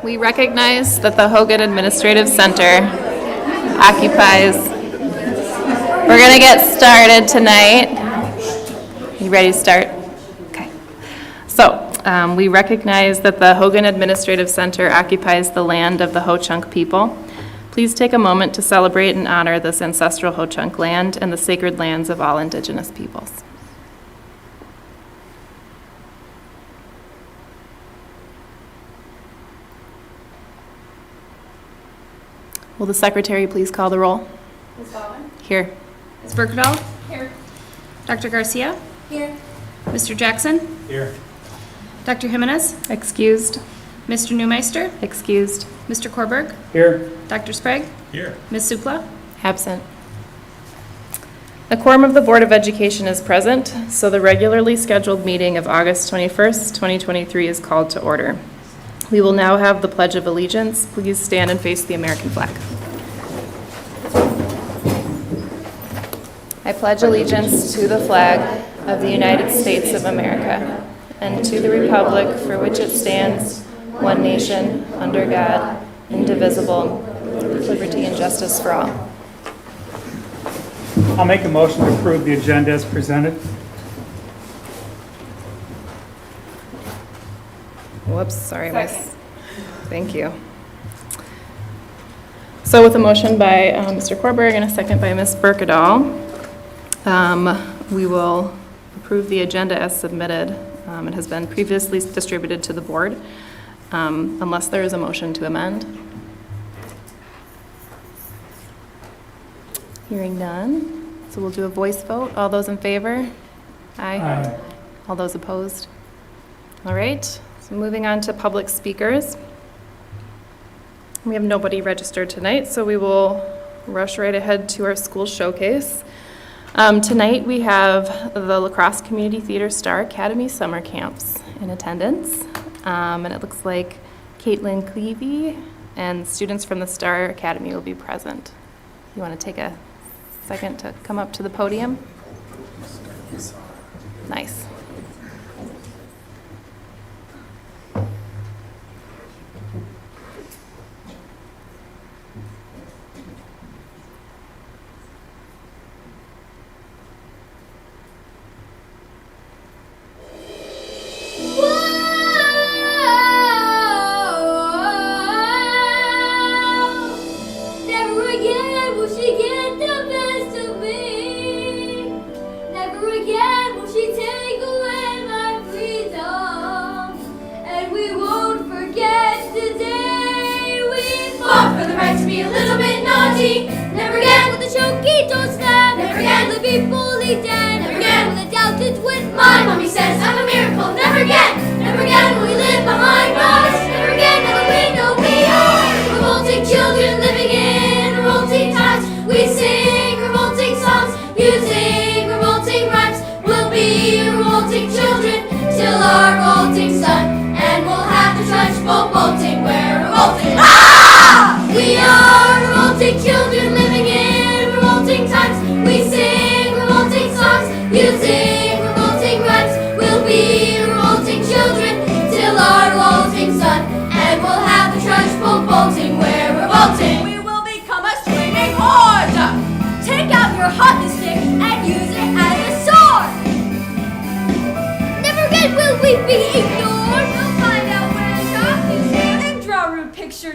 We recognize that the Hogan Administrative Center occupies. We're going to get started tonight. You ready to start? Okay. So, we recognize that the Hogan Administrative Center occupies the land of the Ho-Chunk people. Please take a moment to celebrate and honor this ancestral Ho-Chunk land and the sacred lands of all Indigenous peoples. Will the secretary please call the roll? Ms. Baldwin? Here. Ms. Berkedal? Here. Dr. Garcia? Here. Mr. Jackson? Here. Dr. Jimenez? Excused. Mr. Newmeister? Excused. Mr. Korberg? Here. Dr. Sprague? Here. Ms. Supla? Absent. A quorum of the Board of Education is present, so the regularly scheduled meeting of August 21st, 2023 is called to order. We will now have the Pledge of Allegiance. Please stand and face the American flag. I pledge allegiance to the flag of the United States of America and to the republic for which it stands, one nation, under God, indivisible, with liberty and justice for all. I'll make a motion to approve the agenda as presented. Whoops, sorry, miss. Thank you. So with a motion by Mr. Korberg and a second by Ms. Berkedal, we will approve the agenda as submitted. It has been previously distributed to the board, unless there is a motion to amend. Hearing none, so we'll do a voice vote. All those in favor? Aye. Aye. All those opposed? All right, so moving on to public speakers. We have nobody registered tonight, so we will rush right ahead to our school showcase. Tonight we have the La Crosse Community Theater Star Academy Summer Camps in attendance. And it looks like Caitlin Clevey and students from the Star Academy will be present. You want to take a second to come up to the podium? Nice.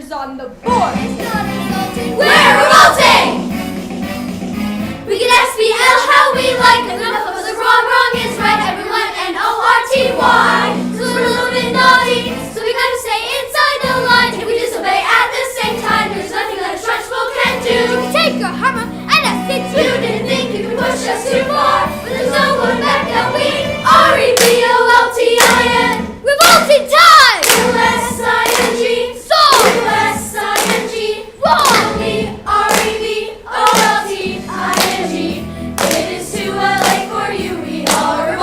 On the board. It's not insulting. We're revolting! We can SPL how we like, and enough of us are wrong is right. Everyone N-O-R-T-Y. So we're a little bit naughty, so we kind of stay inside the lines. If we disobey at the same time, there's nothing that a trunchbull can do. You can take your hammer and a stick. You didn't think you could push us too far, but there's no going back now. We R-E-V-O-L-T-I-N. Revolting time! U-S-I-N-G. U-S-I-N-G. R-E-V-O-L-T-I-N-G. It is too late for you. We are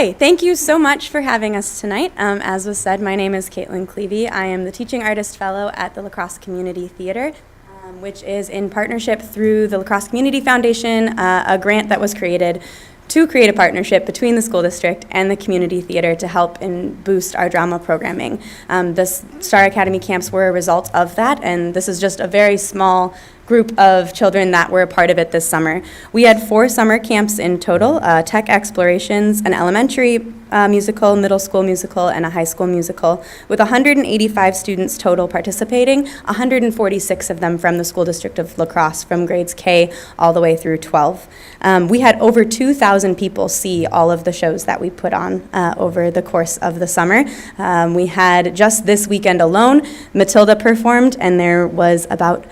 Hi, thank you so much for having us tonight. As was said, my name is Caitlin Clevey. I am the Teaching Artist Fellow at the La Crosse Community Theater, which is in partnership through the La Crosse Community Foundation, a grant that was created to create a partnership between the school district and the community theater to help and boost our drama programming. The Star Academy camps were a result of that, and this is just a very small group of children that were a part of it this summer. We had 4 summer camps in total, Tech Explorations, an elementary musical, middle school musical, and a high school musical, with 185 students total participating, 146 of them from the school district of La Crosse, from grades K all the way through 12. We had over 2,000 people see all of the shows that we put on over the course of the summer. We had, just this weekend alone, Matilda performed, and there was about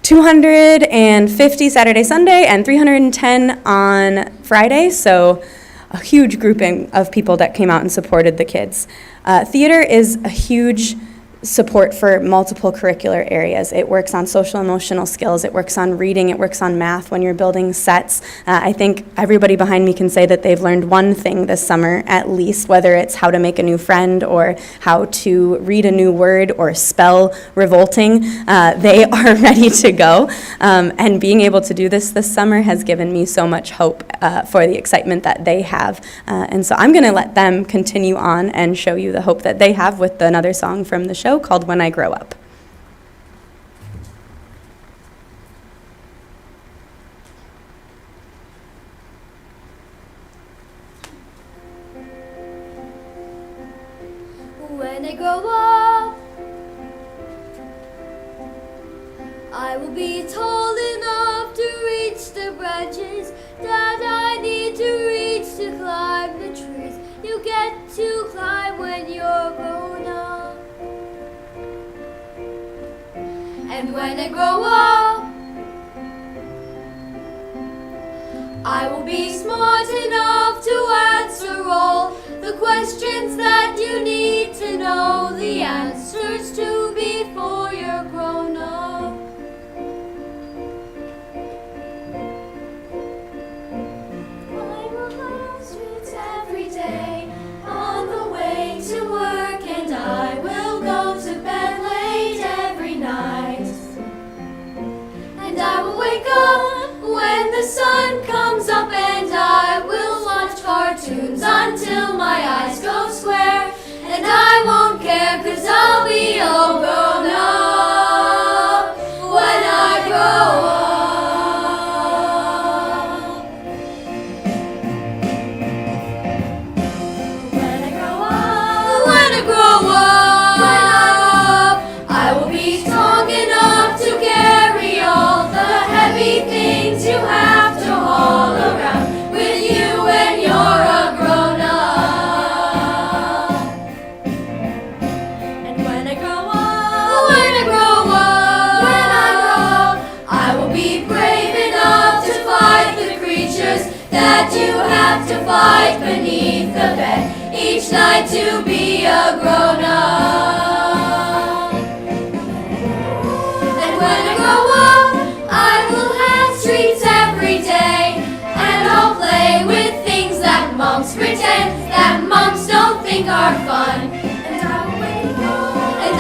250 Saturday, Sunday, and 310 on Friday, so a huge grouping of people that came out and supported the kids. Theater is a huge support for multiple curricular areas. It works on social emotional skills, it works on reading, it works on math when you're building sets. I think everybody behind me can say that they've learned one thing this summer at least, whether it's how to make a new friend or how to read a new word or spell revolting. They are ready to go. And being able to do this summer has given me so much hope for the excitement that they have. And so I'm going to let them continue on and show you the hope that they have with another song from the show called When I Grow Up. When I grow up, I will be tall enough to reach the branches that I need to reach to climb the trees you get to climb when you're grown up. And when I grow up, I will be smart enough to answer all the questions that you need to know the answers to before you're grown up. I will have streets every day on the way to work, and I will go to bed late every night. And I will wake up when the sun comes up, and I will watch cartoons until my eyes go square. And I won't care, 'cause I'll be all grown up when I grow up. When I grow up, when I grow up, I will be strong enough to carry all the heavy things you have to haul around with you when you're a grown up. And when I grow up, when I grow up, when I grow up, I will be brave enough to fight the creatures that you have to fight beneath the bed each night to be a grown up. And when I grow up, I will have treats every day, and I'll play with things that monks pretend that monks don't think are fun. And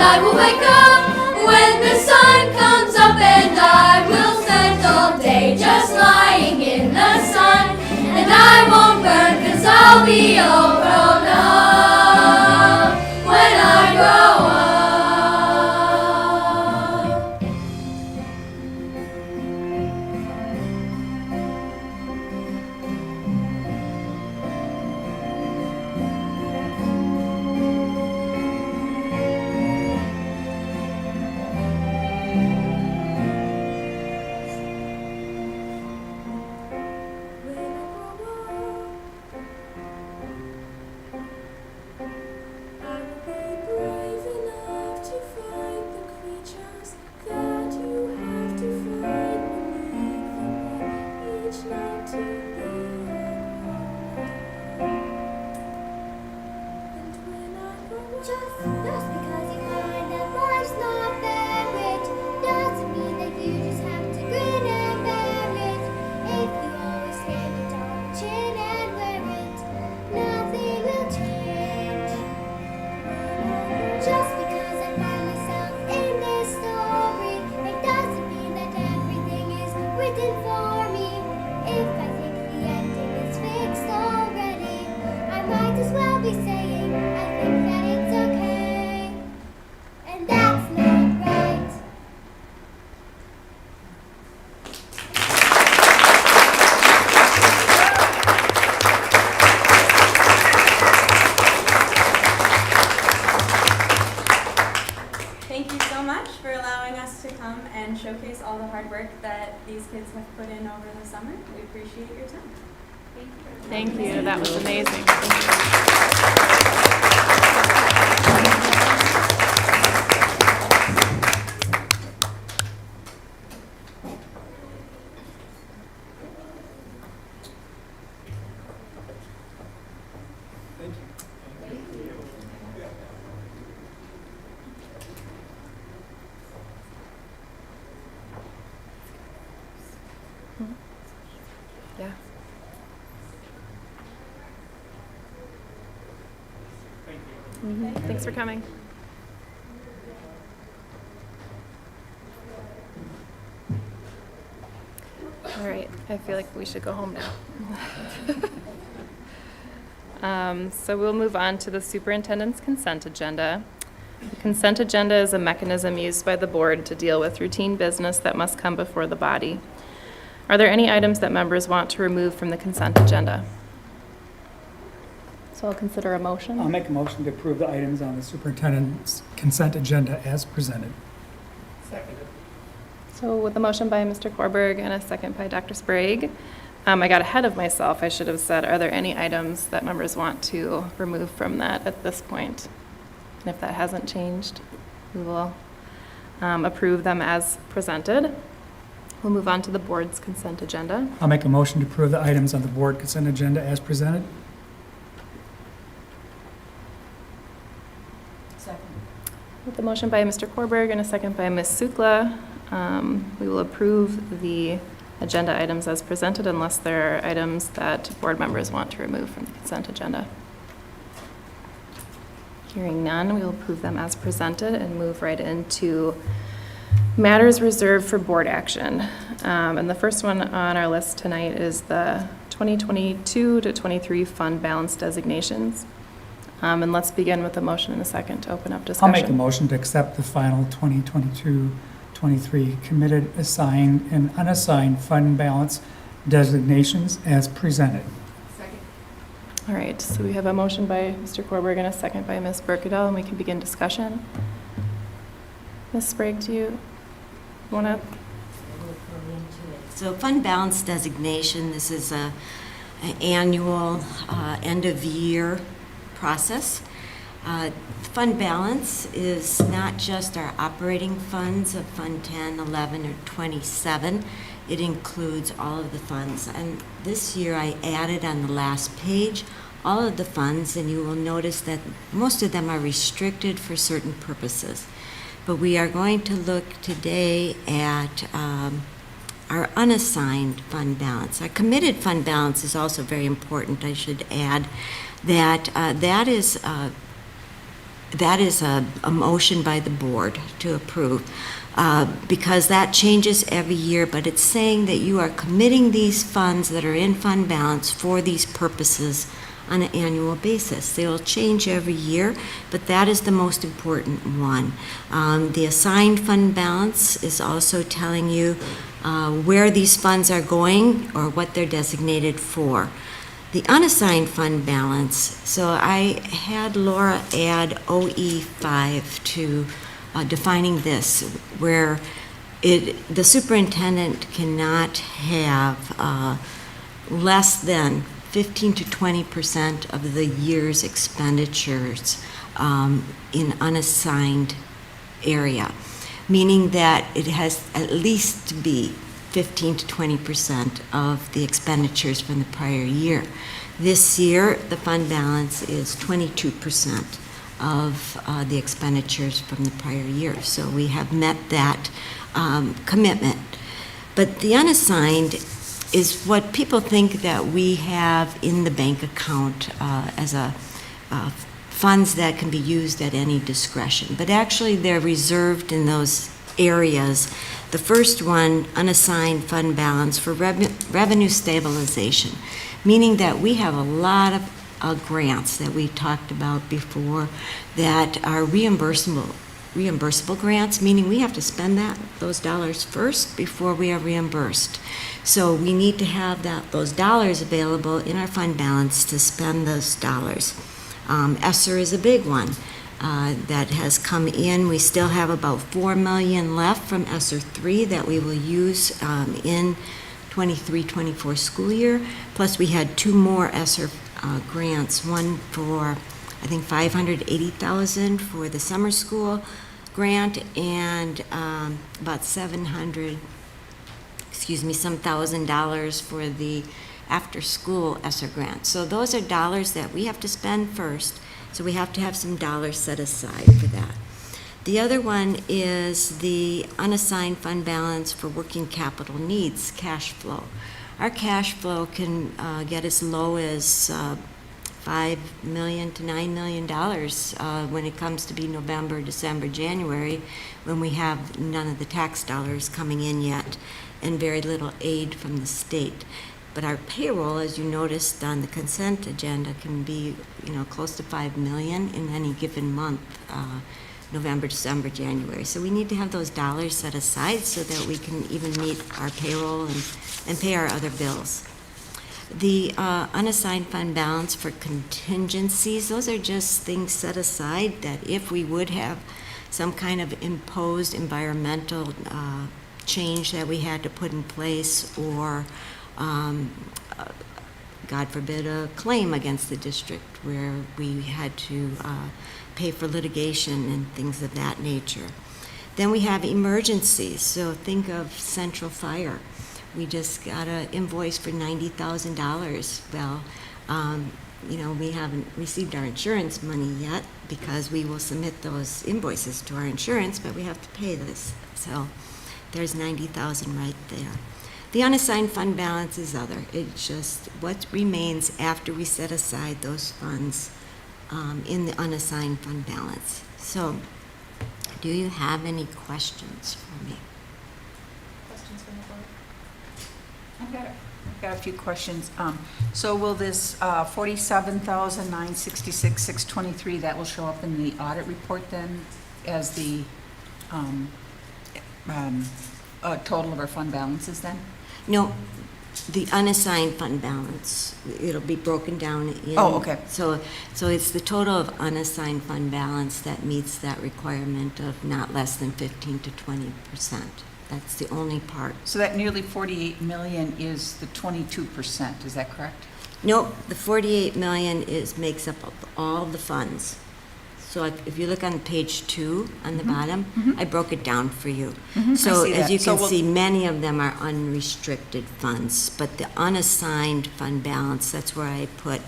I will wake up when the sun comes up, and I will spend all day just lying in the sun. And I won't burn, 'cause I'll be all grown up when I grow up. Just because you find that life's not merit doesn't mean that you just have to grin and bear it. If you always stand a tall chin and wear it, to come and showcase all the hard work that these kids have put in over the summer. We appreciate your time. Thank you. That was amazing. Yeah. Thanks for coming. All right, I feel like we should go home now. So we'll move on to the superintendent's consent agenda. The consent agenda is a mechanism used by the board to deal with routine business that must come before the body. Are there any items that members want to remove from the consent agenda? So I'll consider a motion. I'll make a motion to approve the items on the superintendent's consent agenda as presented. Seconded. So with a motion by Mr. Korberg and a second by Dr. Sprague, I got ahead of myself. I should have said, are there any items that members want to remove from that at this point? And if that hasn't changed, we will approve them as presented. We'll move on to the board's consent agenda. I'll make a motion to approve the items on the board consent agenda as presented. With the motion by Mr. Korberg and a second by Ms. Sukla, we will approve the agenda items as presented unless there are items that board members want to remove from the consent agenda. Hearing none, we will approve them as presented and move right into matters reserved for board action. And the first one on our list tonight is the 2022 to 23 fund balance designations. And let's begin with a motion in a second to open up discussion. I'll make a motion to accept the final 2022-23 committed, assigned, and unassigned fund balance designations as presented. All right, so we have a motion by Mr. Korberg and a second by Ms. Berkedel, and we can begin discussion. Ms. Sprague, do you want to? So fund balance designation, this is an annual end-of-year process. Fund balance is not just our operating funds of Fund 10, 11, or 27. It includes all of the funds. And this year I added on the last page all of the funds, and you will notice that most of them are restricted for certain purposes. But we are going to look today at our unassigned fund balance. Our committed fund balance is also very important. I should add that that is a motion by the board to approve because that changes every year, but it's saying that you are committing these funds that are in fund balance for these purposes on an annual basis. They will change every year, but that is the most important one. The assigned fund balance is also telling you where these funds are going or what they're designated for. The unassigned fund balance, so I had Laura add OE5 to defining this, where the superintendent cannot have less than 15 to 20% of the year's expenditures in unassigned area, meaning that it has at least to be 15 to 20% of the expenditures from the prior year. This year, the fund balance is 22% of the expenditures from the prior year. So we have met that commitment. But the unassigned is what people think that we have in the bank account as funds that can be used at any discretion. But actually, they're reserved in those areas. The first one, unassigned fund balance for revenue stabilization, meaning that we have a lot of grants that we talked about before that are reimbursable grants, meaning we have to spend those dollars first before we are reimbursed. So we need to have those dollars available in our fund balance to spend those dollars. ESSER is a big one. that has come in. We still have about $4 million left from ESSER 3 that we will use in 23-24 school year. Plus, we had 2 more ESSER grants, one for, I think, $580,000 for the summer school grant, and about some $1,000 for the after-school ESSER grant. So those are dollars that we have to spend first, so we have to have some dollars set aside for that. The other one is the unassigned fund balance for working capital needs, cash flow. Our cash flow can get as low as $5 million to $9 million when it comes to be November, December, January, when we have none of the tax dollars coming in yet and very little aid from the state. But our payroll, as you noticed on the consent agenda, can be, close to $5 million in any given month, November, December, January. So we need to have those dollars set aside so that we can even meet our payroll and pay our other bills. The unassigned fund balance for contingencies, those are just things set aside that if we would have some kind of imposed environmental change that we had to put in place, or God forbid, a claim against the district where we had to pay for litigation and things of that nature. Then we have emergencies, so think of Central Fire. We just got an invoice for $90,000. Well, we haven't received our insurance money yet because we will submit those invoices to our insurance, but we have to pay this. So there's $90,000 right there. The unassigned fund balance is other. It's just what remains after we set aside those funds in the unassigned fund balance. So, do you have any questions for me? Questions from the board? I've got a few questions. So will this $47,966,623, that will show up in the audit report then as the total of our fund balances then? No, the unassigned fund balance, it'll be broken down in. Oh, okay. So it's the total of unassigned fund balance that meets that requirement of not less than 15 to 20%. That's the only part. So that nearly 48 million is the 22%, is that correct? Nope, the 48 million makes up of all the funds. So if you look on page 2 on the bottom, I broke it down for you. So I see as that. you So can see, many of them are unrestricted funds, but the unassigned fund balance, that's where I put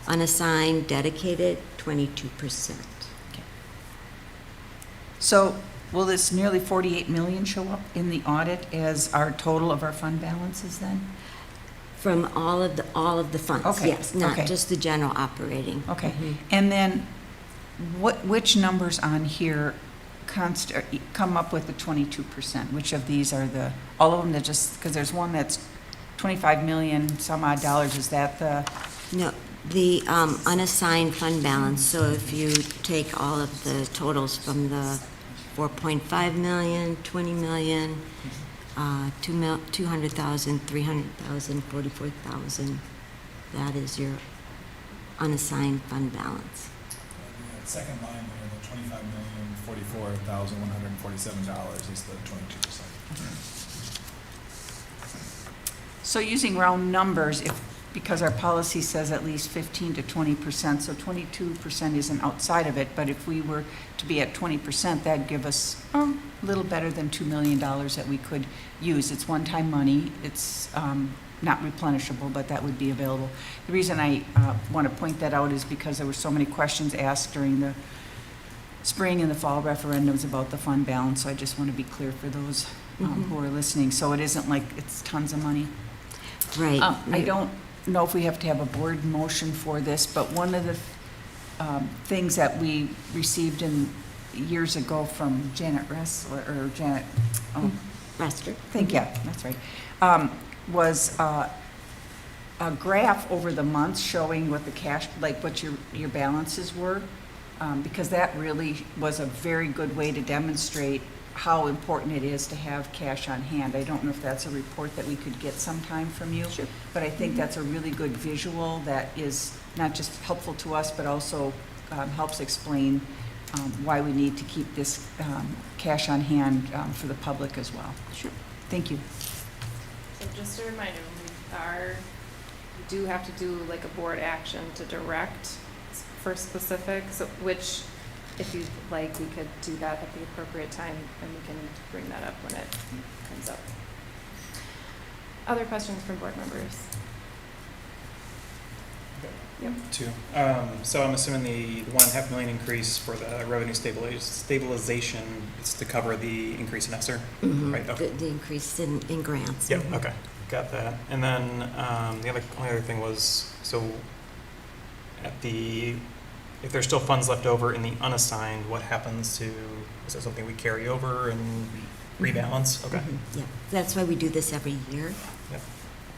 unassigned, dedicated, 22%. So will this nearly 48 million show up in the audit as our total of our fund balances then? From all of the funds, Okay, yes, not okay. just the general operating. Okay. And then which numbers on here come up with the 22%? Which of these are all of them that just, because there's one that's 25 million some odd dollars, is that the? No, the unassigned fund balance, so if you take all of the totals from the 4.5 million, 20 million, 200,000, 300,000, 44,000, that is your unassigned fund balance. Second line there, the $25,044,147 is the 22%. So using round numbers, because our policy says at least 15 to 20%, so 22% isn't outside of it, but if we were to be at 20%, that'd give us a little better than $2 million that we could use. It's one-time money. It's not replenishable, but that would be available. The reason I want to point that out is because there were so many questions asked during the spring and the fall referendums about the fund balance, so I just want to be clear for those who are listening. So it isn't like it's tons of money. Right. I don't know if we have to have a board motion for this, but one of the things that we received years ago from Janet Ressler, or Janet, Lester. that's right, was a graph over the months showing what the cash, like what your balances were, because that really was a very good way to demonstrate how important it is to have cash on hand. I don't know if that's a report that we could get sometime from you, Sure. but I think that's a really good visual that is not just helpful to us, but also helps explain why we need to keep this cash on hand for the public as well. Sure. Thank you. So just a reminder, we do have to do like a board action to direct for specifics, which if you'd like, we could do that at the appropriate time and we can bring that up when it comes up. Other questions from board members? Yep. Two. So I'm assuming the $1.5 million increase for the revenue stabilization is to cover the increase in ESSER, right? Okay. The increase in grants. Yep. Okay. Got that. And then the only other thing was, so if there's still funds left over in the unassigned, what happens to? Is that something we carry over and rebalance? Okay. Yeah, that's why we do this every year. Yep.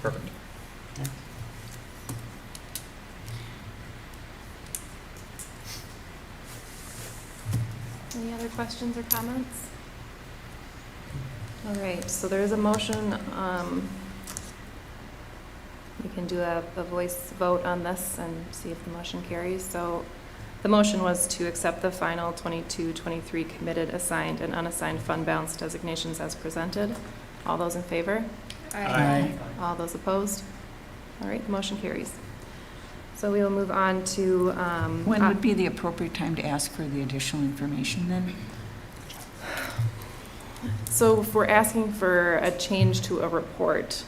Perfect. Any other questions or comments? All right, so there is a motion. We can do a voice vote on this and see if the motion carries. So the motion was to accept the final 22-23 committed, assigned, and unassigned fund balance designations as presented. All those in favor? Aye. All those opposed? All right, the motion carries. So we will move on to. When would be the appropriate time to ask for the additional information then? So if we're asking for a change to a report,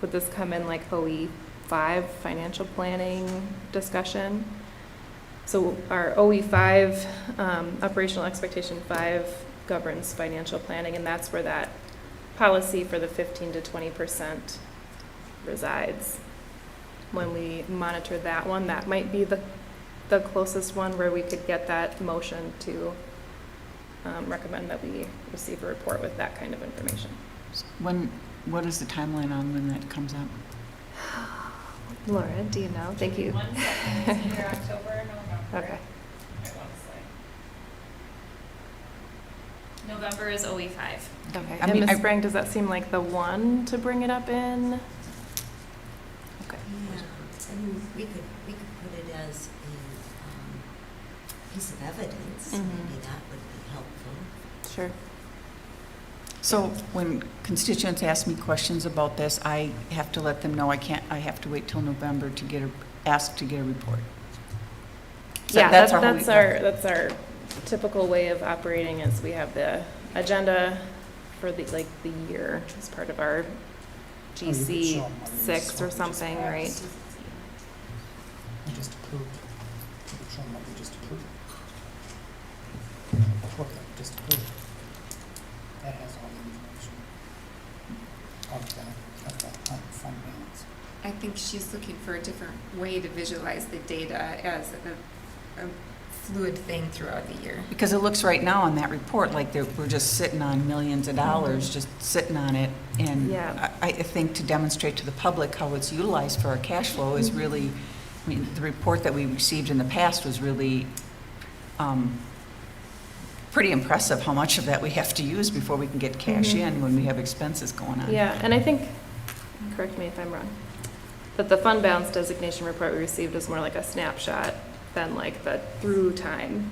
would this come in like OE5 financial planning discussion? So our OE5, operational expectation 5, governs financial planning, and that's where that policy for the 15 to 20% resides. When we monitor that one, that might be the closest one where we could get that motion to recommend that we receive a report with that kind of information. What is the timeline on when that comes up? Laura, do you know? Thank you. 1 second, it's either October or November. Okay. I want to say. November is OE5. Okay. I And mean, Ms. Sprang, does that seem like the one to bring it up in? Okay. Yeah, I mean, we could put it as a piece of evidence. Mhm. Maybe that would be helpful. Sure. So when constituents ask me questions about this, I have to let them know I have to wait till November to ask to get a report. So Yeah, that's that's our typical way of operating is we have the agenda for the year as part of our Oh, you could show GC them what it is, 6 or what we just something, right? passed. We just approved. You could show them what we just approved. What we just approved. That has all the information of that fund balance. I think she's looking for a different way to visualize the data as a fluid thing throughout the year. Because it looks right now on that report like we're just sitting on millions of dollars, just sitting on it. And Yeah. I think to demonstrate to the public how it's utilized for our cash flow is really, I mean, the report that we received in the past was really pretty impressive how much of that we have to use before we can get cash in when we have expenses going on. Yeah, and I think, correct me if I'm wrong, that the fund balance designation report we received was more like a snapshot than like the through time.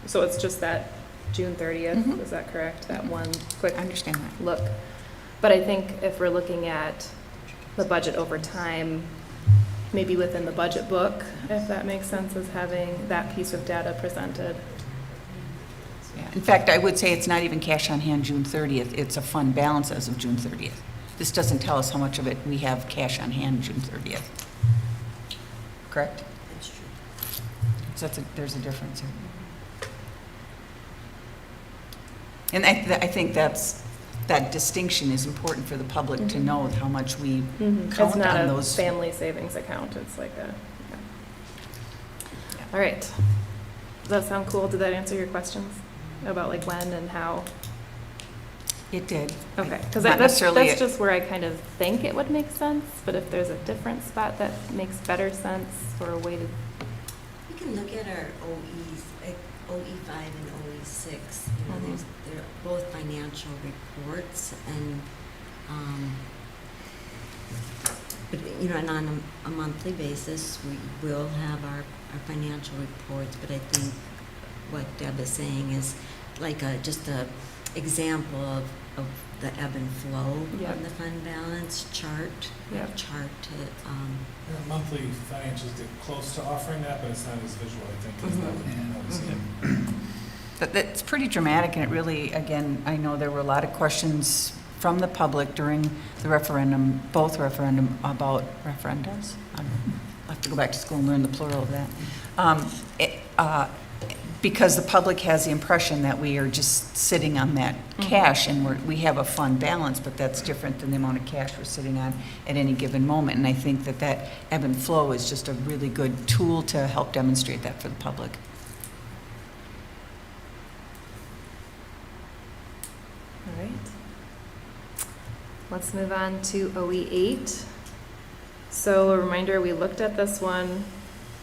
So it's just that June 30th, is that correct? That one quick I understand that. look. But I think if we're looking at the budget over time, maybe within the budget book, if that makes sense, is having that piece of data presented. Yeah. In fact, I would say it's not even cash on hand June 30th, it's a fund balance as of June 30th. This doesn't tell us how much of it we have cash on hand June 30th. Correct? That's true. So there's a difference here. And I think that distinction is important for the public to know how much we It's count not on a those. family savings account, it's like a, yeah. All right. Does that sound cool? Did that answer your questions about like when and how? It did. Okay, because Not that's necessarily just where I kind of think it would make sense, but if there's a different spot that makes better sense or a way to, We can look at our OEs, like OE5 and OE6. You know, they're both financial reports, and but you know, and on a monthly basis, we will have our financial reports. But I think what Deb is saying is like just a example of the ebb and flow Yep. on the fund balance chart. Yep. Chart to, The monthly financials get close to offering that, but it's not as visual, I think, as that what we see it. But that's pretty dramatic, and it really, again, I know there were a lot of questions from the public during the referendum, both referendum, about referendums. I'll have to go back to school and learn the plural of that. Because the public has the impression that we are just sitting on that cash, and we have a fund balance, but that's different than the amount of cash we're sitting on at any given moment. And I think that that ebb and flow is just a really good tool to help demonstrate that for the public. All right. Let's move on to OE8. So a reminder, we looked at this one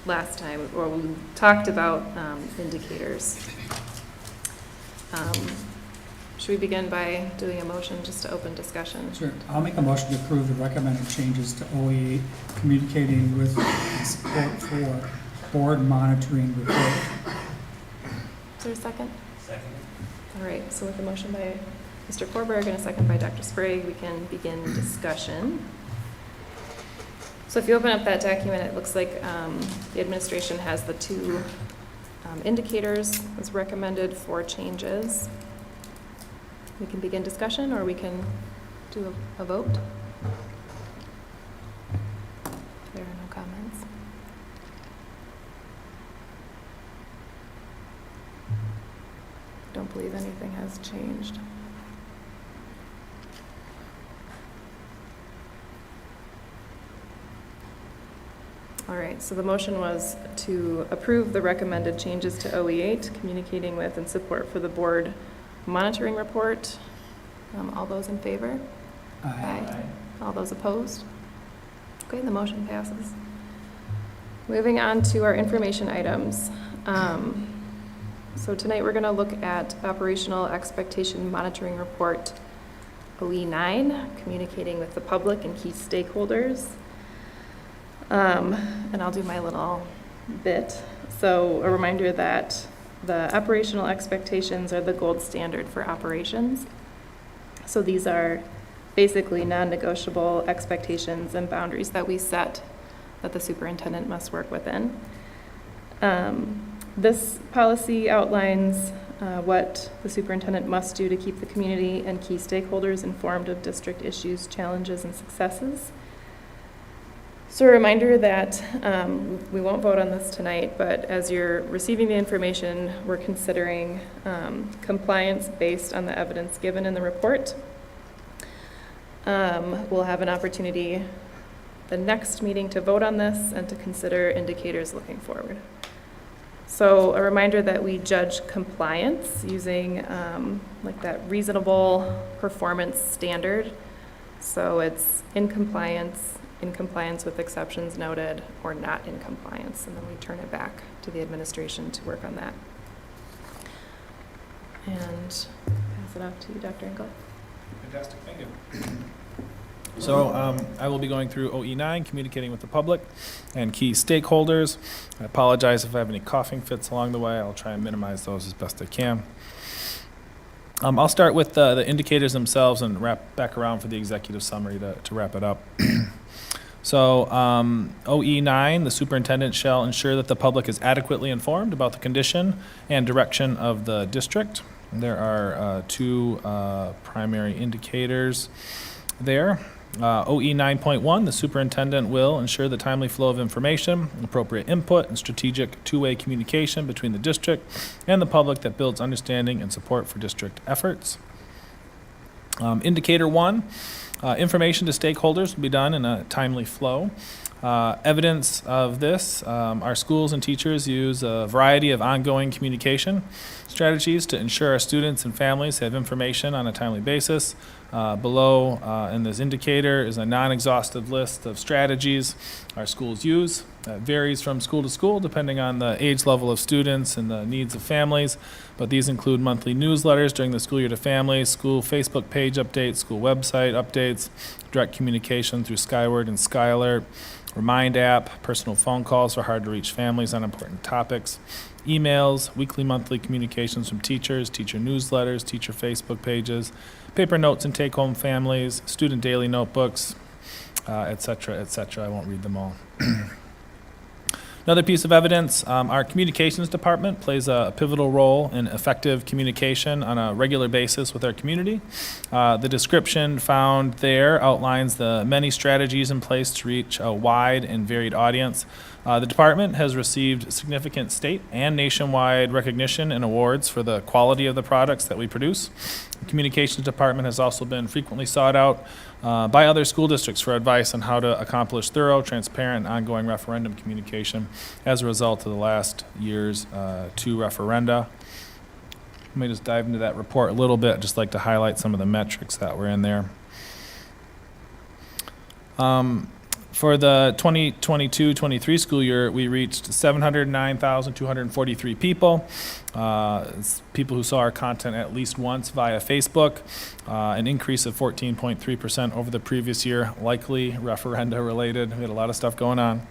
last time, or we talked about indicators. Should we begin by doing a motion just to open discussion? Sure. I'll make a motion to approve the recommended changes to OE, communicating with support for board monitoring report. Is there a second? Second. All right, so with a motion by Mr. Korberg and a second by Dr. Sprague, we can begin discussion. So if you open up that document, it looks like the administration has the two indicators as recommended for changes. We can begin discussion, or we can do a vote. There are no comments. Don't believe anything has changed. All right, so the motion was to approve the recommended changes to OE8, communicating with and support for the board monitoring report. All those in favor? Aye. All those opposed? Okay, the motion passes. Moving on to our information items. So tonight we're going to look at operational expectation monitoring report OE9, communicating with the public and key stakeholders. And I'll do my little bit. So a reminder that the operational expectations are the gold standard for operations. So these are basically non-negotiable expectations and boundaries that we set that the superintendent must work within. This policy outlines what the superintendent must do to keep the community and key stakeholders informed of district issues, challenges, and successes. So a reminder that we won't vote on this tonight, but as you're receiving the information, we're considering compliance based on the evidence given in the report. We'll have an opportunity the next meeting to vote on this and to consider indicators looking forward. So a reminder that we judge compliance using like that reasonable performance standard. So it's in compliance with exceptions noted, or not in compliance, and then we turn it back to the administration to work on that. And pass it off to you, Dr. Engel. Fantastic, thank you. So I will be going through OE9, communicating with the public and key stakeholders. I apologize if I have any coughing fits along the way. I'll try and minimize those as best I can. I'll start with the indicators themselves and wrap back around for the executive summary to wrap it up. So OE9, the superintendent shall ensure that the public is adequately informed about the condition and direction of the district. There are two primary indicators there. OE 9.1, the superintendent will ensure the timely flow of information, appropriate input, and strategic two-way communication between the district and the public that builds understanding and support for district efforts. Indicator 1, information to stakeholders will be done in a timely flow. Evidence of this, our schools and teachers use a variety of ongoing communication strategies to ensure our students and families have information on a timely basis. Below in this indicator is a non-exhaustive list of strategies our schools use. It varies from school to school depending on the age level of students and the needs of families, but these include monthly newsletters during the school year to families, school Facebook page updates, school website updates, direct communication through Skyward and SkyAlert, Remind app, personal phone calls for hard-to-reach families on important topics, emails, weekly, monthly communications from teachers, teacher newsletters, teacher Facebook pages, paper notes and take-home families, student daily notebooks, et cetera, et cetera. I won't read them all. Another piece of evidence, our communications department plays a pivotal role in effective communication on a regular basis with our community. The description found there outlines the many strategies in place to reach a wide and varied audience. The department has received significant state and nationwide recognition and awards for the quality of the products that we produce. The communications department has also been frequently sought out by other school districts for advice on how to accomplish thorough, transparent, and ongoing referendum communication as a result of the last year's 2 referenda. Let me just dive into that report a little bit. I'd just like to highlight some of the metrics that were in there. For the 2022-23 school year, we reached 709,243 people. It's people who saw our content at least once via Facebook, an increase of 14.3% over the previous year, likely referenda related. We had a lot of stuff going on.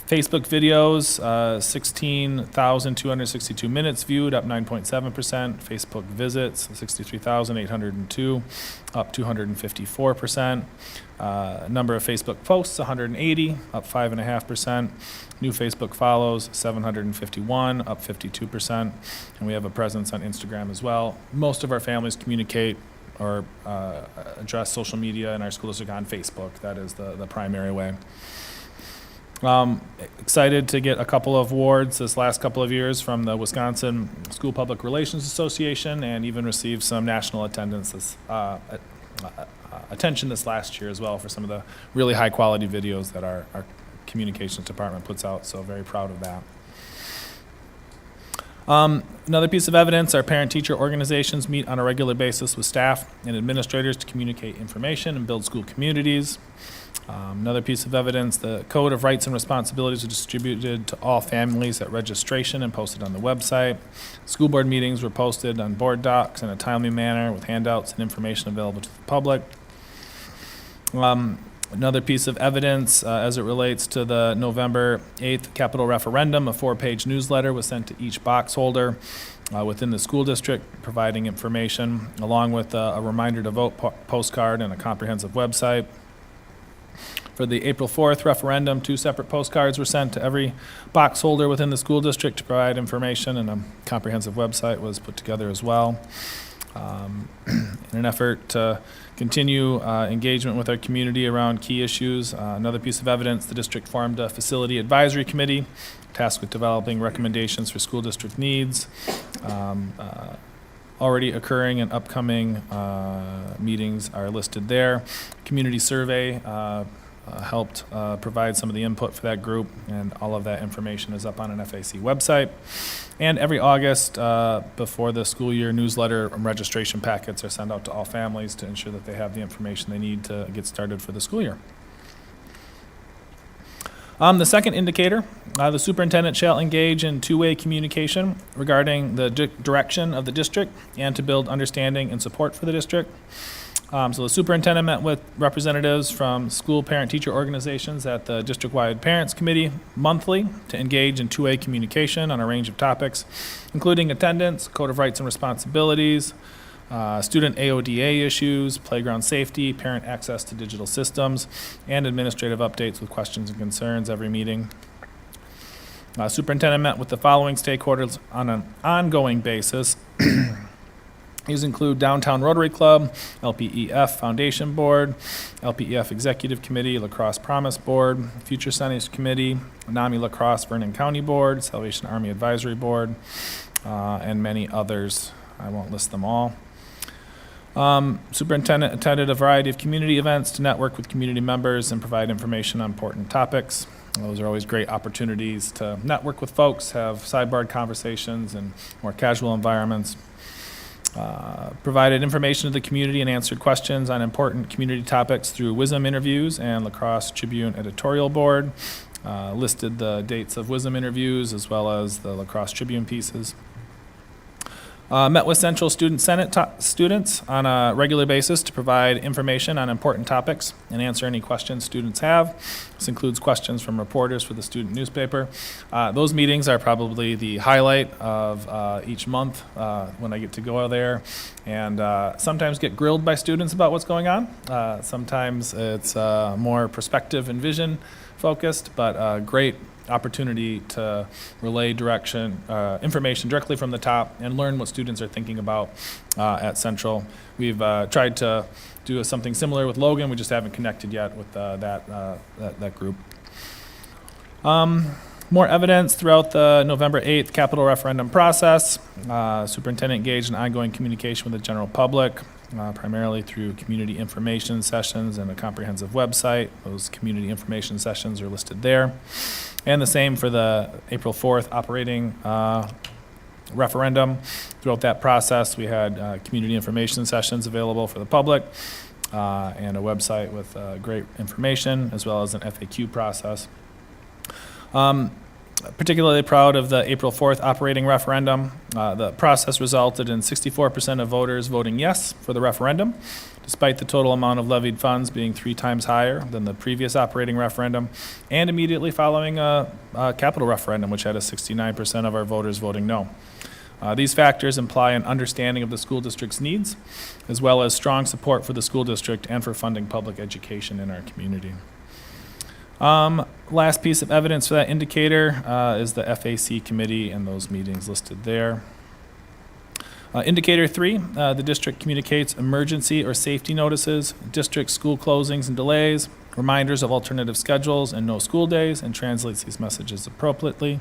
Facebook videos, 16,262 minutes viewed, up 9.7%. Facebook visits, 63,802, up 254%. Number of Facebook posts, 180, up 5.5%. New Facebook follows, 751, up 52%. And we have a presence on Instagram as well. Most of our families communicate or address social media in our school district on Facebook. That is the primary way. Excited to get a couple of awards this last couple of years from the Wisconsin School Public Relations Association, and even received some national attention this last year as well for some of the really high quality videos that our communications department puts out, so very proud of that. Another piece of evidence, our parent-teacher organizations meet on a regular basis with staff and administrators to communicate information and build school communities. Another piece of evidence, the Code of Rights and Responsibilities are distributed to all families at registration and posted on the website. School board meetings were posted on board docs in a timely manner with handouts and information available to the public. Another piece of evidence as it relates to the November 8th capital referendum, a 4-page newsletter was sent to each box holder within the school district, providing information along with a reminder to vote postcard and a comprehensive website. For the April 4th referendum, 2 separate postcards were sent to every box holder within the school district to provide information, and a comprehensive website was put together as well. In an effort to continue engagement with our community around key issues, another piece of evidence, the district formed a facility advisory committee tasked with developing recommendations for school district needs. Already occurring and upcoming meetings are listed there. Community survey helped provide some of the input for that group, and all of that information is up on an FAC website. And every August, before the school year, newsletter and registration packets are sent out to all families to ensure that they have the information they need to get started for the school year. The second indicator, the superintendent shall engage in 2-way communication regarding the direction of the district and to build understanding and support for the district. So the superintendent met with representatives from school parent-teacher organizations at the district-wide parents committee monthly to engage in 2-way communication on a range of topics, including attendance, code of rights and responsibilities, student AODA issues, playground safety, parent access to digital systems, and administrative updates with questions and concerns every meeting. Superintendent met with the following stakeholders on an ongoing basis. These include Downtown Rotary Club, LPEF Foundation Board, LPEF Executive Committee, Lacrosse Promise Board, Future Centers Committee, NAMI Lacrosse Vernon County Board, Salvation Army Advisory Board, and many others. I won't list them all. Superintendent attended a variety of community events to network with community members and provide information on important topics. Those are always great opportunities to network with folks, have sidebar conversations in more casual environments. Provided information to the community and answered questions on important community topics through WISM interviews and Lacrosse Tribune editorial board. Listed the dates of WISM interviews as well as the Lacrosse Tribune pieces. Met with Central Student Senate students on a regular basis to provide information on important topics and answer any questions students have. This includes questions from reporters for the student newspaper. Those meetings are probably the highlight of each month when I get to go there and sometimes get grilled by students about what's going on. Sometimes it's more perspective and vision focused, but great opportunity to relay information directly from the top and learn what students are thinking about at Central. We've tried to do something similar with Logan. We just haven't connected yet with that group. More evidence throughout the November 8th capital referendum process. Superintendent engaged in ongoing communication with the general public, primarily through community information sessions and a comprehensive website. Those community information sessions are listed there. And the same for the April 4th operating referendum. Throughout that process, we had community information sessions available for the public and a website with great information, as well as an FAQ process. Particularly proud of the April 4th operating referendum. The process resulted in 64% of voters voting yes for the referendum, despite the total amount of levied funds being 3 times higher than the previous operating referendum, and immediately following a capital referendum, which had a 69% of our voters voting no. These factors imply an understanding of the school district's needs, as well as strong support for the school district and for funding public education in our community. Last piece of evidence for that indicator is the FAC committee and those meetings listed there. Indicator 3, the district communicates emergency or safety notices, district school closings and delays, reminders of alternative schedules and no school days, and translates these messages appropriately.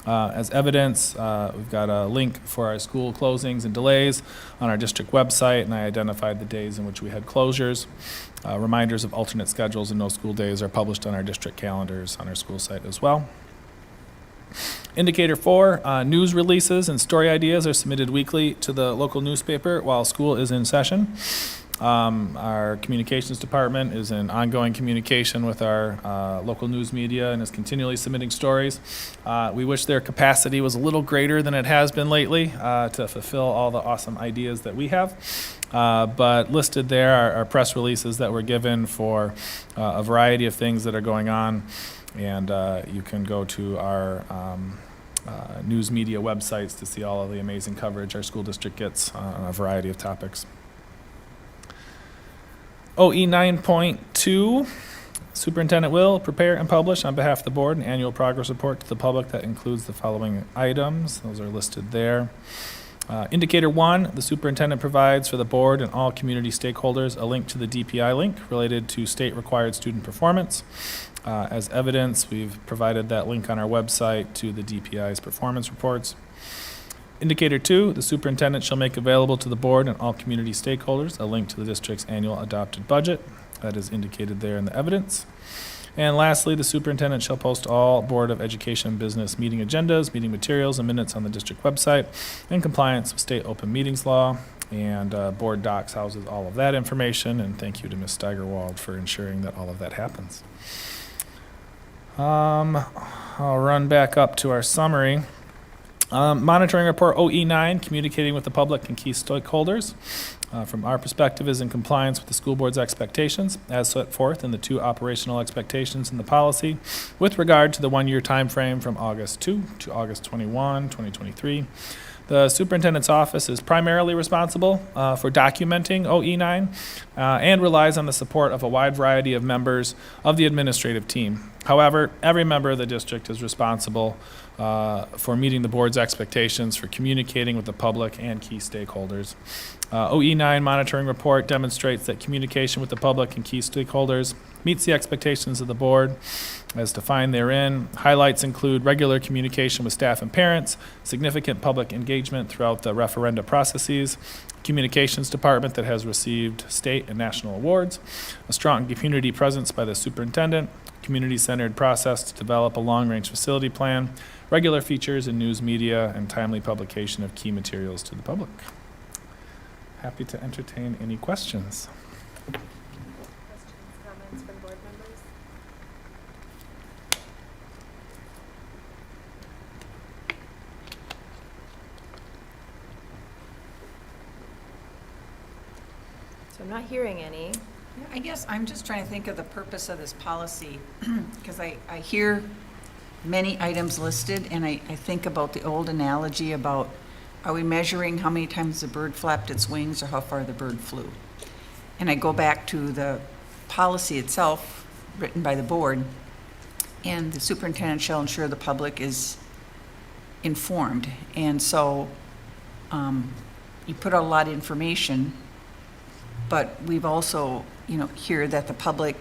As evidence, we've got a link for our school closings and delays on our district website, and I identified the days in which we had closures. Reminders of alternate schedules and no school days are published on our district calendars on our school site as well. Indicator 4, news releases and story ideas are submitted weekly to the local newspaper while school is in session. Our communications department is in ongoing communication with our local news media and is continually submitting stories. We wish their capacity was a little greater than it has been lately to fulfill all the awesome ideas that we have. But listed there are press releases that were given for a variety of things that are going on, and you can go to our news media websites to see all of the amazing coverage our school district gets on a variety of topics. OE 9.2, superintendent will prepare and publish on behalf of the board an annual progress report to the public that includes the following items. Those are listed there. Indicator 1, the superintendent provides for the board and all community stakeholders a link to the DPI link related to state-required student performance. As evidence, we've provided that link on our website to the DPI's performance reports. Indicator 2, the superintendent shall make available to the board and all community stakeholders a link to the district's annual adopted budget. That is indicated there in the evidence. And lastly, the superintendent shall post all Board of Education business meeting agendas, meeting materials, and minutes on the district website in compliance with state open meetings law. And board docs houses all of that information. And thank you to Ms. Steigerwald for ensuring that all of that happens. I'll run back up to our summary. Monitoring report OE9, communicating with the public and key stakeholders. From our perspective, is in compliance with the school board's expectations as set forth in the 2 operational expectations in the policy with regard to the 1-year time frame from August 2 to August 21, 2023. The superintendent's office is primarily responsible for documenting OE9 and relies on the support of a wide variety of members of the administrative team. However, every member of the district is responsible for meeting the board's expectations for communicating with the public and key stakeholders. OE9 monitoring report demonstrates that communication with the public and key stakeholders meets the expectations of the board as defined therein. Highlights include regular communication with staff and parents, significant public engagement throughout the referenda processes, communications department that has received state and national awards, a strong community presence by the superintendent, community-centered process to develop a long-range facility plan, regular features in news media, and timely publication of key materials to the public. Happy to entertain any questions. Questions, comments from board members? So I'm not hearing any. Yeah, I guess I'm just trying to think of the purpose of this policy, because I hear many items listed, and I think about the old analogy about, are we measuring how many times the bird flapped its wings or how far the bird flew? And I go back to the policy itself, written by the board, and the superintendent shall ensure the public is informed. And so you put out a lot of information, but we've also, hear that the public,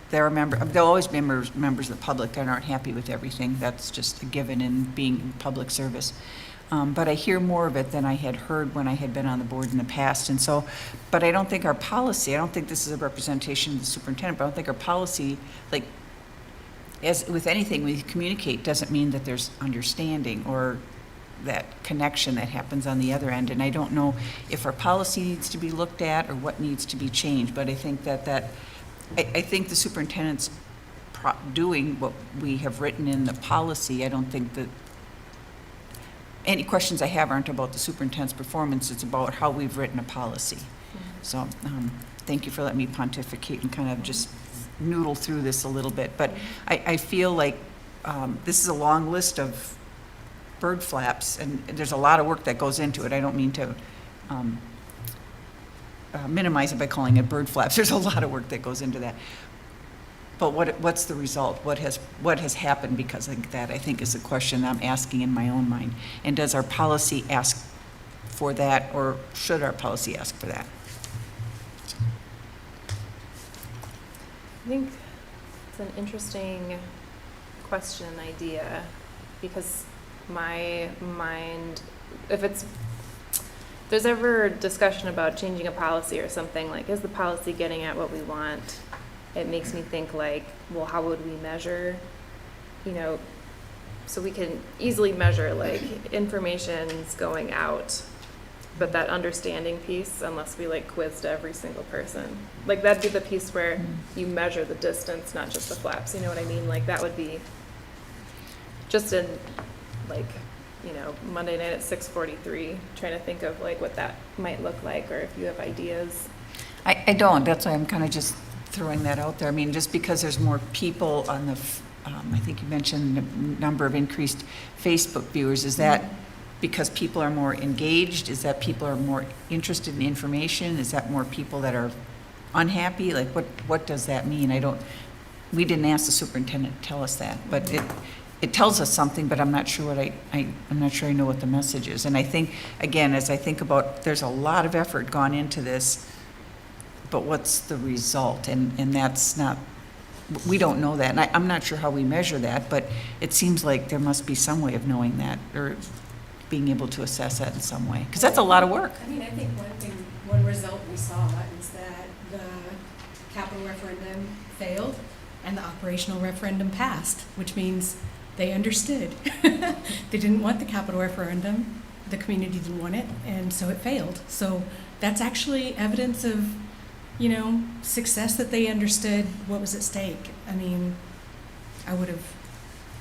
there'll always be members of the public that aren't happy with everything. That's just a given in being in public service. But I hear more of it than I had heard when I had been on the board in the past. And so, but I don't think our policy, I don't think this is a representation of the superintendent, but I don't think our policy, like, as with anything we communicate, doesn't mean that there's understanding or that connection that happens on the other end. And I don't know if our policy needs to be looked at or what needs to be changed, but I think I think the superintendent's doing what we have written in the policy. I don't think that any questions I have aren't about the superintendent's performance, it's about how we've written a policy. So thank you for letting me pontificate and kind of just noodle through this a little bit. But I feel like this is a long list of bird flaps, and there's a lot of work that goes into it. I don't mean to minimize it by calling it bird flaps. There's a lot of work that goes into that. But what's the result? What has happened because of that, I think, is the question I'm asking in my own mind. And does our policy ask for that, or should our policy ask for that? I think it's an interesting question, idea, because my mind, if there's ever discussion about changing a policy or something, like, is the policy getting at what we want? It makes me think, like, well, how would we measure, so we can easily measure, like, information's going out, but that understanding piece, unless we, like, quizzed every single person, like, that'd be the piece where you measure the distance, not just the flaps, you know what I mean? Like, that would be just in, like, Monday night at 6:43, trying to think of, like, what that might look like, or if you have ideas. I don't. That's why I'm kind of just throwing that out there. I mean, just because there's more people on the, I think you mentioned the number of increased Facebook viewers, is that because people are more engaged? Is that people are more interested in information? Is that more people that are unhappy? Like, what does that mean? We didn't ask the superintendent to tell us that, but it tells us something, but I'm not sure I'm not sure I know what the message is. And I think, again, as I think about, there's a lot of effort gone into this, but what's the result? And that's not, we don't know that. And I'm not sure how we measure that, but it seems like there must be some way of knowing that, or being able to assess that in some way. Because that's a lot of work. I mean, I think one result we saw is that the capital referendum failed and the operational referendum passed, which means they understood. They didn't want the capital referendum, the community didn't want it, and so it failed. So that's actually evidence of, success, that they understood what was at stake. I mean, I would have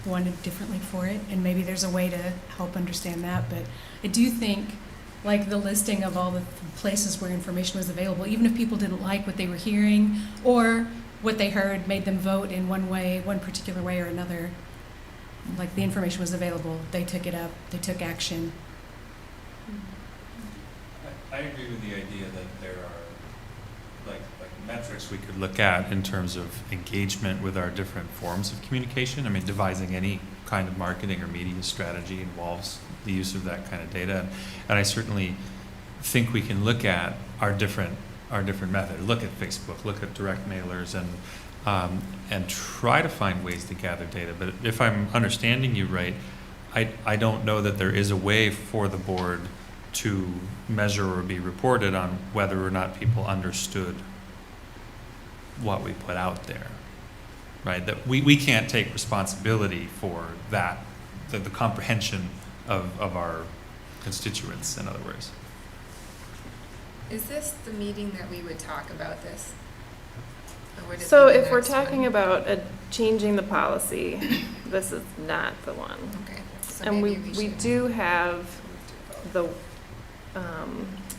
wanted differently for it, and maybe there's a way to help understand that, but I do think, like, the listing of all the places where information was available, even if people didn't like what they were hearing or what they heard made them vote in one particular way or another, like, the information was available, they took it up, they took action. I agree with the idea that there are like metrics we could look at in terms of engagement with our different forms of communication. I mean, devising any kind of marketing or media strategy involves the use of that kind of data, and I certainly think we can look at our different methods. Look at Facebook, look at direct mailers, and try to find ways to gather data. But if I'm understanding you right, I don't know that there is a way for the board to measure or be reported on whether or not people understood what we put out there, right? That we can't take responsibility for that, the comprehension of our constituents, in other words. Is this the meeting that we would talk about this? Or would it So be the if we're next talking one? about changing the policy, this is not the one. Okay. So And maybe we should do have the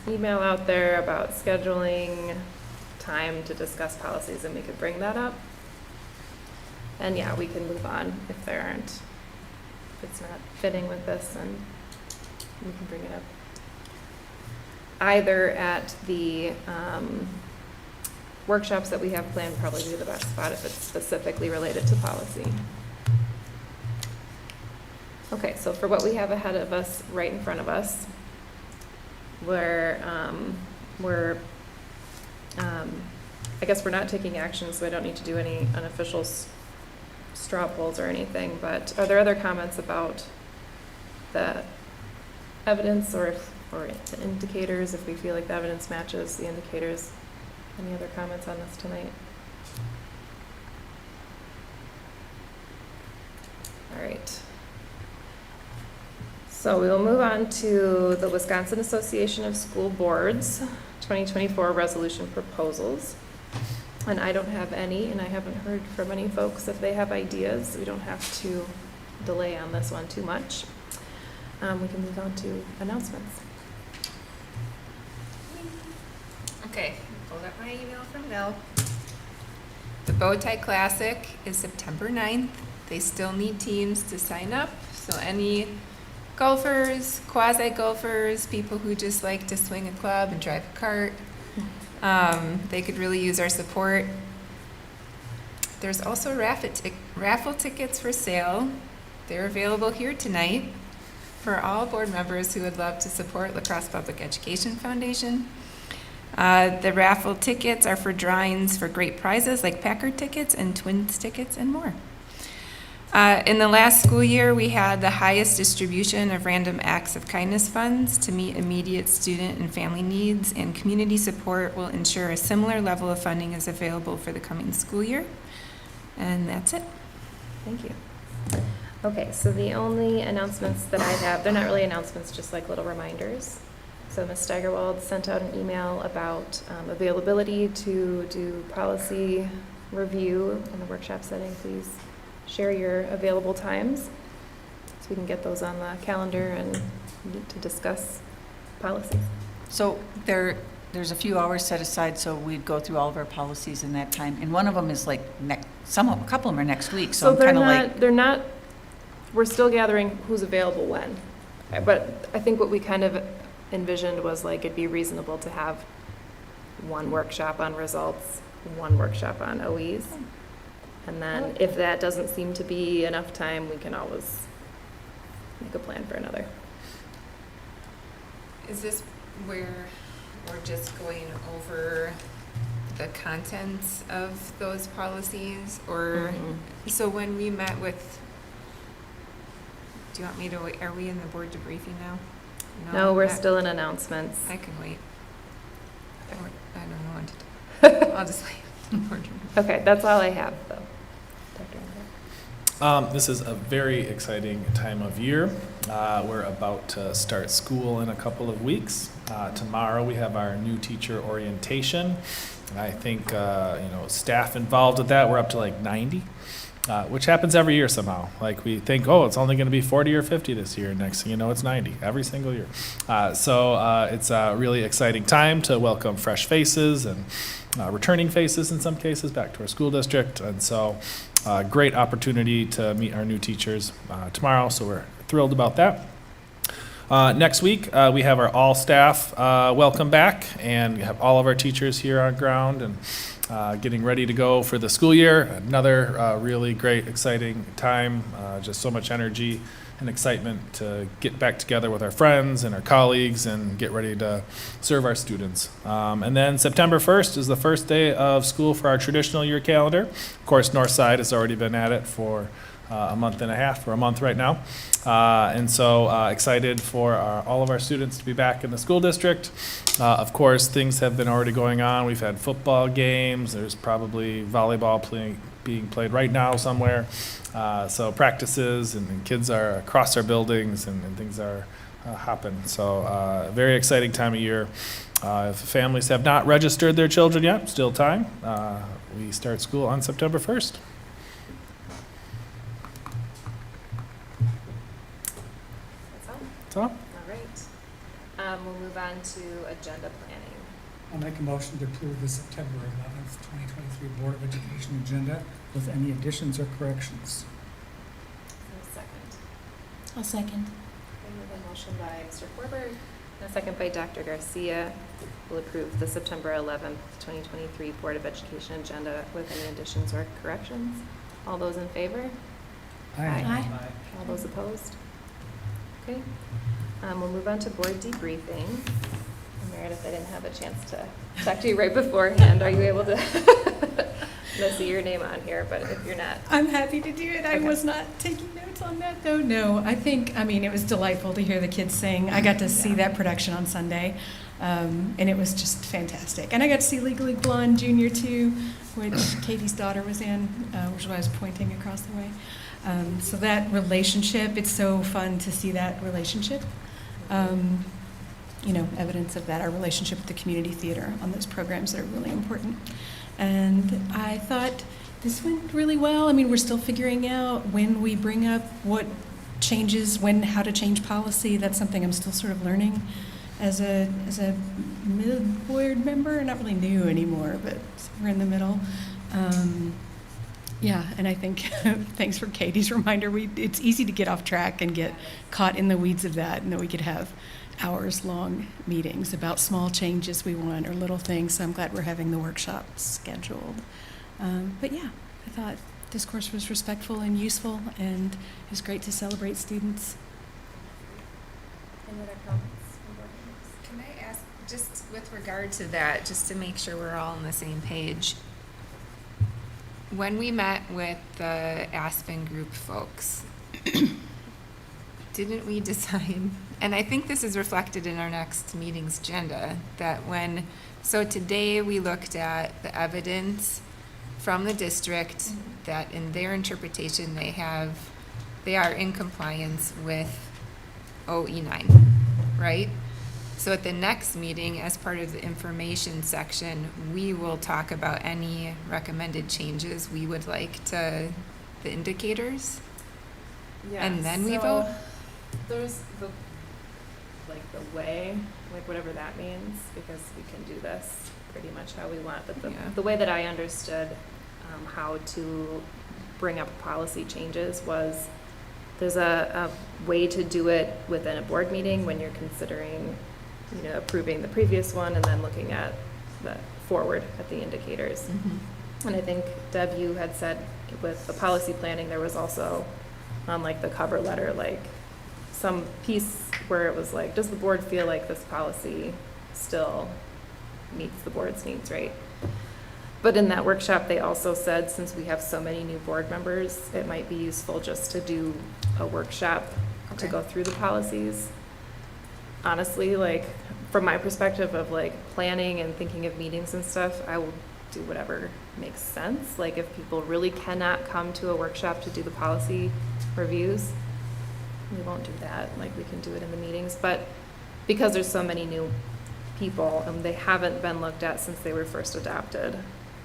email out there about scheduling time to discuss policies, and we could bring that up. And yeah, we can move on if it's not fitting with this, and we can bring it up. Either at the workshops that we have planned, probably be the best spot if it's specifically related to policy. Okay, so for what we have ahead of us, right in front of us, I guess we're not taking action, so I don't need to do any unofficial straw polls or anything, but are there other comments about the evidence or the indicators, if we feel like the evidence matches the indicators? Any other comments on this tonight? All right. So we will move on to the Wisconsin Association of School Boards 2024 resolution proposals. And I don't have any, and I haven't heard from any folks if they have ideas. We don't have to delay on this one too much. We can move on to announcements. Okay, pulled up my email from Nell. The Bowtie Classic is September 9th. They still need teams to sign up, so any golfers, quasi-golfers, people who just like to swing a club and drive a cart, they could really use our support. There's also raffle tickets for sale. They're available here tonight for all board members who would love to support La Crosse Public Education Foundation. The raffle tickets are for drawings for great prizes like Packard tickets and Twins tickets and more. In the last school year, we had the highest distribution of random acts of kindness funds to meet immediate student and family needs, and community support will ensure a similar level of funding is available for the coming school year. And that's it. Thank you. Okay, so the only announcements that I have, they're not really announcements, just like little reminders. So Ms. Steigerwald sent out an email about availability to do policy review in the workshop setting. Please share your available times so we can get those on the calendar and meet to discuss policies. So there's a few hours set aside, so we'd go through all of our policies in that time. And one of them is like a couple of them are next week. So I'm kind of like, we're still gathering who's available when. But I think what we kind of envisioned was like it'd be reasonable to have one workshop on results, one workshop on OEs. And then if that doesn't seem to be enough time, we can always make a plan for another. Is this where we're just going over the contents of those policies? Or, so when we met with, do you want me to wait? Are we in the board debriefing now? No, we're still in announcements. I can wait. I don't know what to do. I'll just wait. Okay, that's all I have though. This is a very exciting time of year. We're about to start school in a couple of weeks. Tomorrow we have our new teacher orientation. And I think, staff involved with that, we're up to like 90, which happens every year somehow. Like we think, oh, it's only going to be 40 or 50 this year. Next thing you know, it's 90 every single year. So it's a really exciting time to welcome fresh faces and returning faces in some cases back to our school district. And so great opportunity to meet our new teachers tomorrow. So we're thrilled about that. Next week, we have our all staff welcome back, and we have all of our teachers here on ground and getting ready to go for the school year. Another really great, exciting time, just so much energy and excitement to get back together with our friends and our colleagues and get ready to serve our students. And then September 1st is the first day of school for our traditional year calendar. Of course, Northside has already been at it for a month and a half, or a month right now. And so excited for all of our students to be back in the school district. Of course, things have been already going on. We've had football games. There's probably volleyball being played right now somewhere. So practices and kids are across our buildings and things are hopping. So very exciting time of year. If families have not registered their children yet, still time. We start school on September 1st. All right. We'll move on to agenda planning. I'll make a motion to approve the September 11th, 2023 Board of Education agenda with any additions or corrections. Second. I'll second. Okay, we have a motion by Mr. Forberg and a second by Dr. Garcia. We'll approve the September 11th, 2023 Board of Education agenda with any additions or corrections. All those in favor? Aye. All those opposed? Okay. We'll move on to board debriefing. And Meredith, I didn't have a chance to talk to you right beforehand. Are you able to? I see your name on here, but if you're not. I'm happy to do it. I Okay. was not taking notes on that, though. No, I mean, it was delightful to hear the kids sing. I got to see that production on Sunday, and it was just fantastic. And I got to see Legally Blonde Junior too, which Katie's daughter was in, which is why I was pointing across the way. So that relationship, it's so fun to see that relationship. Evidence of that, our relationship with the community theater on those programs that are really important. And I thought this went really well. I mean, we're still figuring out when we bring up what changes, how to change policy. That's something I'm still sort of learning as a mid-board member. Not really new anymore, but we're in the middle. Yeah, and I think thanks for Katie's reminder. It's easy to get off track and get caught in the weeds of that, and that we could have hours-long meetings about small changes we want or little things. So I'm glad we're having the workshop scheduled. But yeah, I thought discourse was respectful and useful, and it was great to celebrate students. Any other comments? Can I ask, just with regard to that, just to make sure we're all on the same page, when we met with the Aspen group folks, didn't we decide, and I think this is reflected in our next meeting's agenda, that so today we looked at the evidence from the district that in their interpretation they are in compliance with OE9, right? So at the next meeting, as part of the information section, we will talk about any recommended changes we would like to the indicators. Yeah, And then we so vote? There's the way, whatever that means, because we can do this pretty much how we want. But the way that I understood how to bring up policy changes was there's a way to do it within a board meeting when you're considering, approving the previous one and then looking at the forward at the indicators. Mm-hmm. And I think, Deb, you had said with the policy planning, there was also on the cover letter, some piece where it was does the board feel like this policy still meets the board's needs, right? But in that workshop, they also said, since we have so many new board members, it might be useful just to do a workshop to go through the policies. Honestly, from my perspective of planning and thinking of meetings and stuff, I will do whatever makes sense. If people really cannot come to a workshop to do the policy reviews, we won't do that. We can do it in the meetings. But because there's so many new people and they haven't been looked at since they were first adopted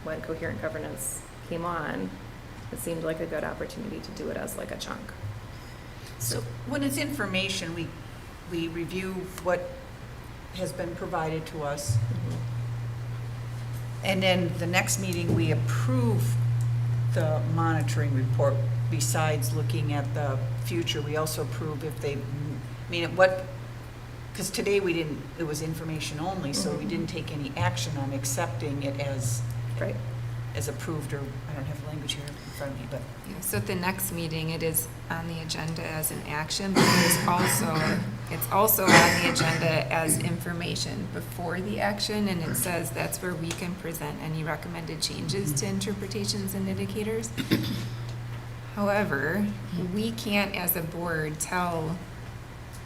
when coherent governance came on, it seemed like a good opportunity to do it as a chunk. So when it's information, we review what has been provided to us. And then the next meeting, we approve the monitoring report. Besides looking at the future, we also approve if they, because today it was information only, so we didn't take any action on accepting it as approved, or I don't have the language here in front of me, but. Yeah, so at the next meeting, it is on the agenda as an action, but it's also on the agenda as information before the action, and it says that's where we can present any recommended changes to interpretations and indicators. However, we can't, as a board, tell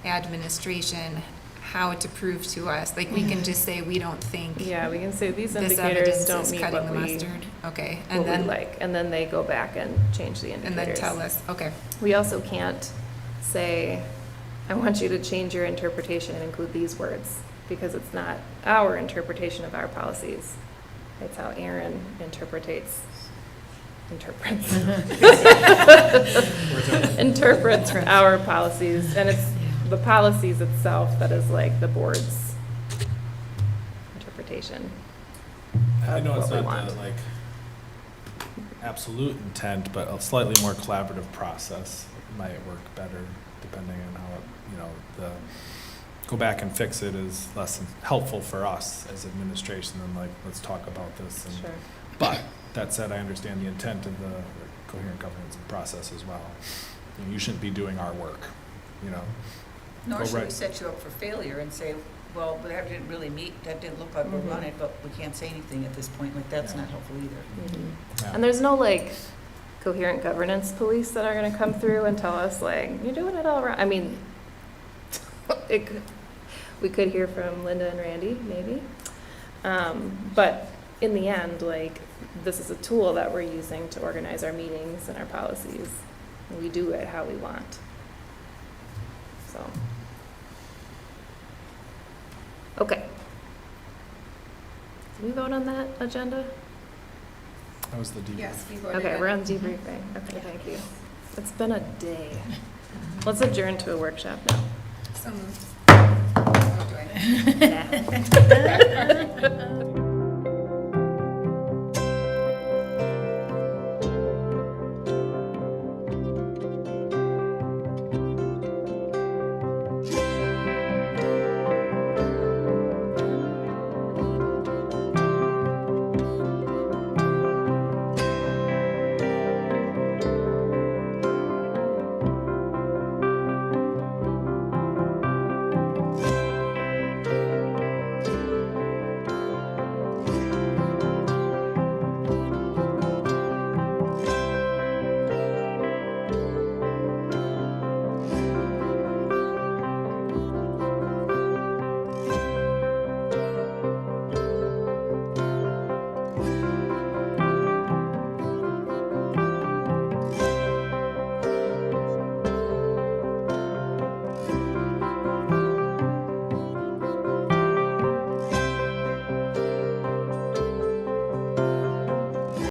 administration how to prove to us. We can just say we don't think. Yeah, we can say these this indicators evidence don't is meet cutting what the we mustard. Okay, and then they go back and change the indicators. and then tell us. Okay. We also can't say, I want you to change your interpretation and include these words, because it's not our interpretation of our policies. It's how Aaron interprets our policies, and it's the policies itself that is like the board's interpretation. I know it's what we not want. the, like, absolute intent, but a slightly more collaborative process might work better, depending on how, you know, the go back and fix it is less helpful for us as administration than like, let's talk about this. And, Sure. But that said, I understand the intent of the coherent governance process as well. You know, you shouldn't be doing our work, you know. Nor Go should right. we set you up for failure and say, well, that didn't really meet, that didn't look like we're Mhm. running, but we can't say anything at this point, like, that's Yeah. not helpful either. Yeah. And there's no like coherent governance police that are gonna come through and tell us like, you're doing it all wrong. I mean, we could hear from Linda and Randy, maybe. But in the end, like, this is a tool that we're using to organize our meetings and our policies. And we do it how we want. So. Okay. Did we vote on that agenda? That was the debrief. Yes, we voted. Okay, on we're it. on debriefing. Okay, thank you. It's been a day. Let's adjourn to a workshop now. So moved. Oh, do I- Yeah.